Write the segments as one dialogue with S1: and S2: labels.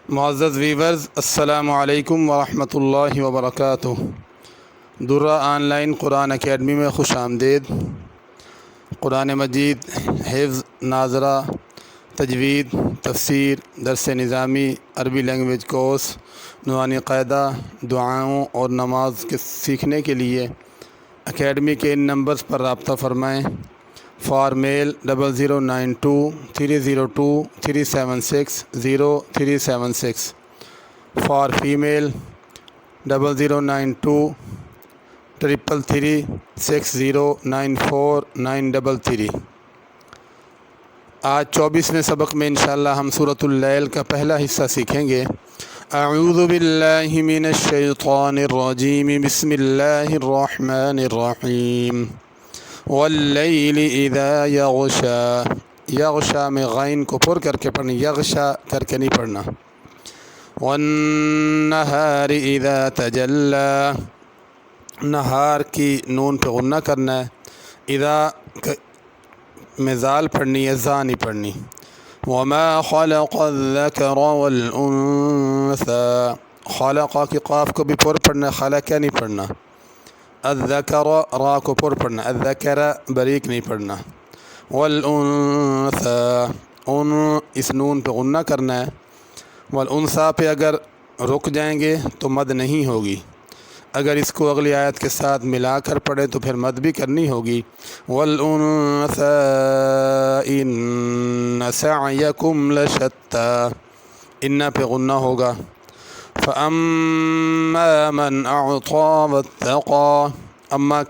S1: معزز ویورز، السلام علیکم ورحمۃ اللہ وبرکاتہ۔ درہ آن لائن قرآن اکیڈمی میں خوش آمدید۔ قرآن مجید، حفظ، ناظرہ، تجوید، تفسیر، درس نظامی، عربی لینگویج کورس، نورانی قاعدہ، دعاؤں اور نماز کے سیکھنے کے لیے اکیڈمی کے ان نمبرز پر رابطہ فرمائیں۔ For male 0092-302-376-0376، for female 0092-333-6094-933۔ آج 24ویں سبق میں انشاءاللہ ہم سورۃ اللیل کا پہلا حصہ سیکھیں گے۔ اعوذ باللہ من الشیطان الرجیم، بسم اللہ الرحمن الرحیم۔ واللیل اذا یغشا، یغشا میں غین کو پر کر کے پڑھنا، یغشا کر کے نہیں پڑھنا۔ والنہار اذا تجلی، نہار کی نون پہ غنہ کرنا ہے، اذا میں زال پڑھنی ہے، زا نہیں پڑھنی۔ وما خلق الذکر والانثى، خلق کی قاف کو بھی پر پڑھنا ہے، خلق نہیں پڑھنا۔ الذکر را کو پر پڑھنا، الذکر بریک نہیں پڑھنا۔ والانثى، ان اس نون پہ غنہ کرنا ہے۔ والانثى پہ اگر رک جائیں گے تو مد نہیں ہوگی، اگر اس کو اگلی آیت کے ساتھ ملا کر پڑھے تو پھر مد بھی کرنی ہوگی۔ والانثى ان سعیکم لشتی، ان پہ غنہ ہوگا۔ فَأَمَّا مَنْ أَعْطَى وَاتَّقَى، اما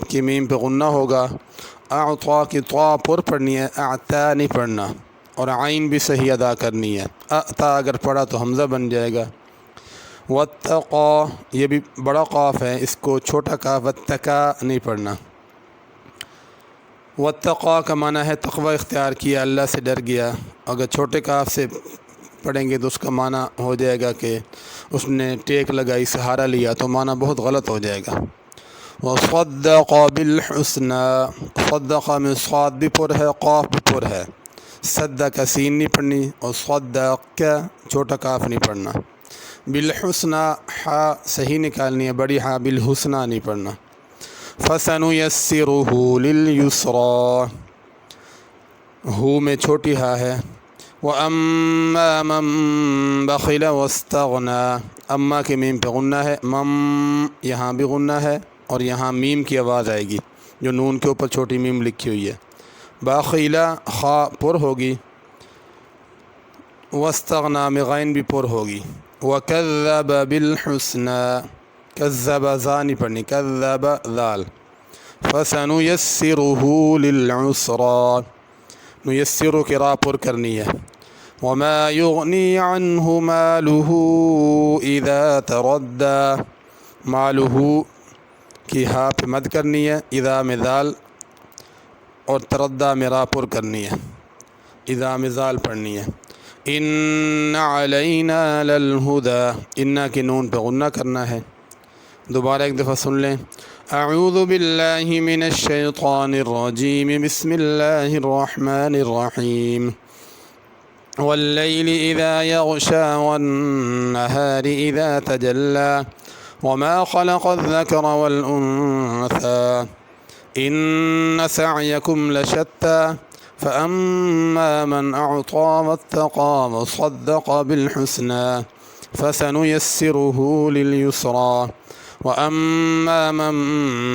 S1: کی میم پہ غنہ ہوگا۔ اعطا کی طا پر پڑھنی ہے، اعطا نہیں پڑھنا، اور عین بھی صحیح ادا کرنی ہے۔ اعطا اگر پڑھا تو حمزہ بن جائے گا۔ واتقى یہ بھی بڑا قاف ہے، اس کو چھوٹا کاف واتقى نہیں پڑھنا۔ واتقى کا معنی ہے تقوی اختیار کیا، اللہ سے ڈر گیا۔ اگر چھوٹے کاف سے پڑھیں گے تو اس کا معنی ہو جائے گا کہ اس نے ٹیک لگائی، سہارا لیا، تو معنی بہت غلط ہو جائے گا۔ وصدق بالحسنى، صدق میں صاد بھی پر ہے، قاف بھی پر ہے، صدق کا سین نہیں پڑھنی، اور صدق کا چھوٹا کاف نہیں پڑھنا۔ بالحسنى حا صحیح نکالنی ہے، بڑی حا، بالحسنى نہیں پڑھنا۔ فسنيسره لليسرى، ہو میں چھوٹی ہا ہے۔ وَأَمَّا مَن بَخِلَ وَاسْتَغْنَى، اما کے میم پہ غنہ ہے، مم یہاں بھی غنہ ہے، اور یہاں میم کی آواز آئے گی جو نون کے اوپر چھوٹی میم لکھی ہوئی ہے۔ باخیلہ خا پر ہوگی، واستغنى میں غین بھی پر ہوگی۔ وَكَذَّبَ بِالْحُسْنَى، کذب زا نہیں پڑھنی، کذب ذال۔ فَسَنُيَسِّرُهُ لِلْعُسْرَى، نُيَسِّرُ کی را پر کرنی ہے۔ وَمَا يُغْنِي عَنْهُ مَالُهُ إِذَا تَرَدَّى، مالُهُ کی ہا پہ مد کرنی ہے، اذا میں ذال، اور تردہ میں را پر کرنی ہے، اذا میں ذال پڑھنی ہے۔ إِنَّ عَلَيْنَا لَلْهُدَى، ان کی نون پہ غنہ کرنا ہے۔ دوبارہ ایک دفعہ سن لیں۔ اعوذ باللہ من الشیطان الرجیم، بسم اللہ الرحمن الرحیم۔ واللیل اذا یغشی والنہار اذا تجلی، وما خلق الذکر والانثى ان سعیکم لشتی، فأما من أعطى واتقى وصدق بالحسنى فسنيسره لليسرى، وأما من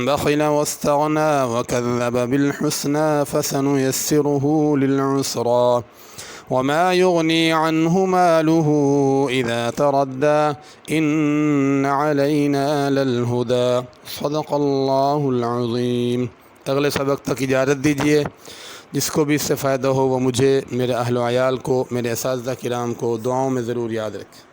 S1: بخل واستغنى وكذب بالحسنى فسنيسره للعسرى، وما يغني عنه ماله إذا تردى إن علينا للهدى، صدق الله العظيم۔ اگلے سبق تک اجازت دیجیے۔ جس کو بھی اس سے فائدہ ہو وہ مجھے، میرے اہل و عیال کو، میرے اساتذہ کرام کو دعاؤں میں ضرور یاد رکھیں۔